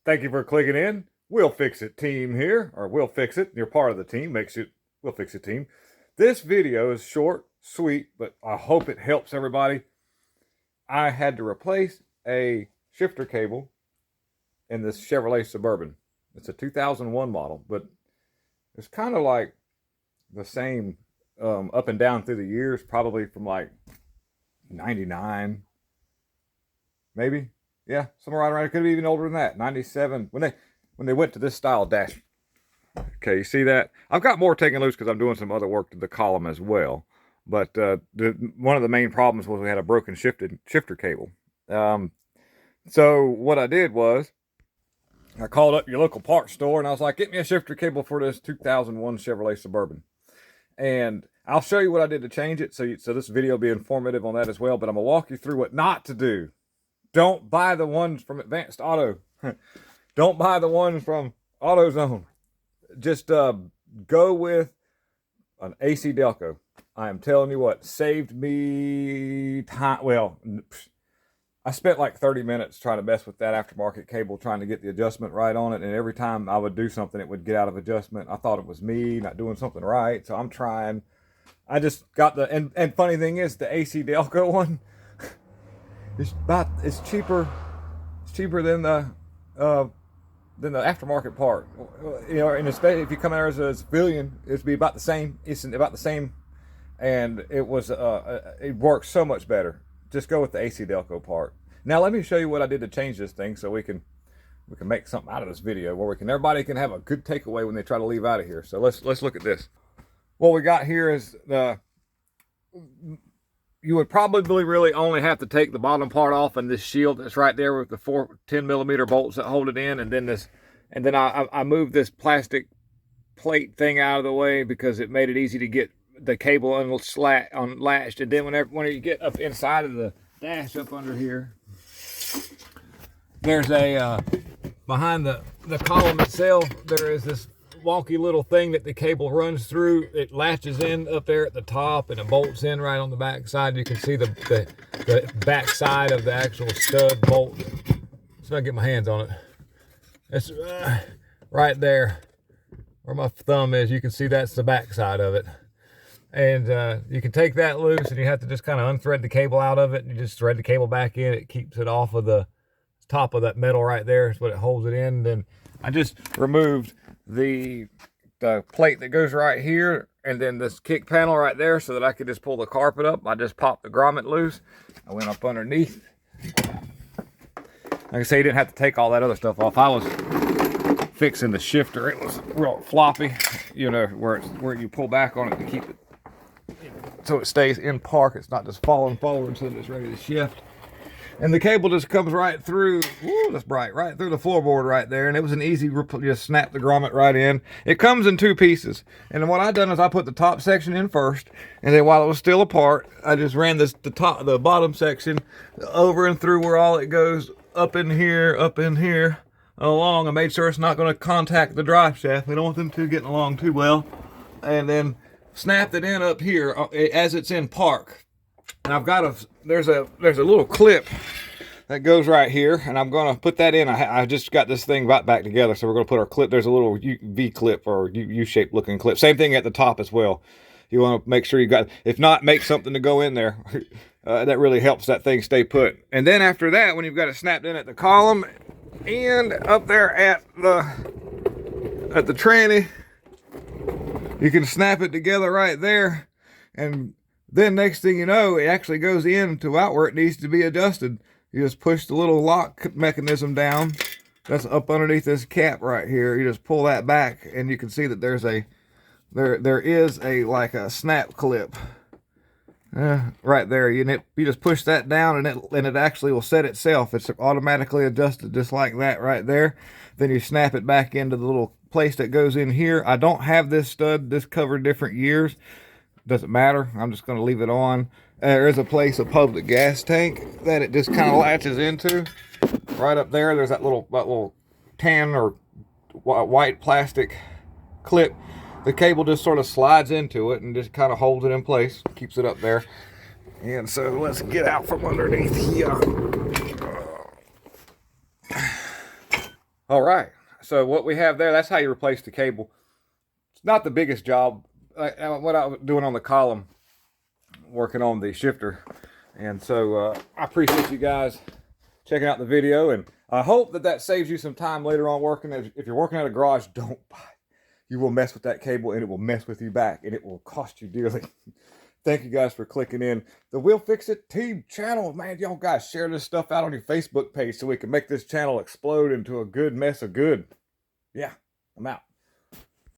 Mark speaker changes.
Speaker 1: Thank you for clicking in. We'll Fix It team here, or We'll Fix It. You're part of the team. Makes it We'll Fix It team. This video is short, sweet, but I hope it helps everybody. I had to replace a shifter cable in this Chevrolet Suburban. It's a 2001 model, but it's kind of like the same up and down through the years, probably from like 99, maybe. Yeah, somewhere right around. It could be even older than that. 97 when they went to this style dash. Okay, you see that? I've got more taken loose because I'm doing some other work to the column as well. But one of the main problems was we had a broken shifter cable. So what I did was I called up your local parts store and I was like, get me a shifter cable for this 2001 Chevrolet Suburban. And I'll show you what I did to change it. So this video will be informative on that as well. But I'm going to walk you through what not to do. Don't buy the ones from Advanced Auto. Don't buy the ones from AutoZone. Just go with an AC Delco. I am telling you what, saved me time. Well, I spent like 30 minutes trying to mess with that aftermarket cable, trying to get the adjustment right on it. And every time I would do something, it would get out of adjustment. I thought it was me not doing something right. So I'm trying. I just got the, and funny thing is the AC Delco one, it's cheaper than the aftermarket part. You know, and especially if you come out as a civilian, it'd be about the same. It's about the same, and it works so much better. Just go with the AC Delco part. Now let me show you what I did to change this thing, so we can make something out of this video where everybody can have a good takeaway when they try to leave out of here. So let's look at this. What we got here is you would probably really only have to take the bottom part off and this shield that's right there with the 4 10mm bolts that hold it in, and then I moved this plastic plate thing out of the way because it made it easy to get the cable unlatched. And then whenever you get up inside of the dash up under here, there's a behind the column itself, there is this wonky little thing that the cable runs through. It latches in up there at the top and it bolts in right on the back side. You can see the back side of the actual stud bolt. So I get my hands on it. It's right there where my thumb is. You can see that's the back side of it. And you can take that loose and you have to just kind of unthread the cable out of it. And you just thread the cable back in. It keeps it off of the top of that metal right there. Is what it holds it in. And then I just removed the plate that goes right here, and then this kick panel right there, so that I could just pull the carpet up. I just popped the grommet loose. I went up underneath. Like I say, you didn't have to take all that other stuff off. I was fixing the shifter. It was real floppy, you know, where you pull back on it to keep it so it stays in park. It's not just falling forward until it's ready to shift. And the cable just comes right through, ooh, that's bright, right through the floorboard right there. And it was an easy, just snap the grommet right in. It comes in 2 pieces. And then what I done is I put the top section in first. And then while it was still apart, I just ran the bottom section over and through where all it goes up in here, along. I made sure it's not going to contact the drive shaft. We don't want them two getting along too well. And then snapped it in up here as it's in park. And I've got there's a little clip that goes right here, and I'm gonna put that in. I just got this thing right back together, so we're gonna put our clip. There's a little V clip or U-shaped looking clip. Same thing at the top as well. You want to make sure you got. If not, make something to go in there. That really helps that thing stay put. And then after that, when you've got it snapped in at the column and up there at the tranny, you can snap it together right there. And then next thing you know, it actually goes into out where it needs to be adjusted. You just push the little lock mechanism down. That's up underneath this cap right here. You just pull that back, and you can see that there is like a snap clip right there. You just push that down, and it actually will set itself. It's automatically adjusted just like that right there. Then you snap it back into the little place that goes in here. I don't have this stud. This covered different years. Doesn't matter. I'm just going to leave it on. There is a public gas tank that it just kind of latches into. Right up there, there's that little tan or white plastic clip. The cable just sort of slides into it and just kind of holds it in place, keeps it up there. And so let's get out from underneath here. All right. So what we have there, that's how you replace the cable. It's not the biggest job. What I was doing on the column, working on the shifter. And so I appreciate you guys checking out the video. And I hope that that saves you some time later on working. If you're working at a garage, don't buy it. You will mess with that cable and it will mess with you back and it will cost you dearly. Thank you guys for clicking in the We'll Fix It Team channel. Man, y'all guys share this stuff out on your Facebook page so we can make this channel explode into a good mess of good. Yeah, I'm out.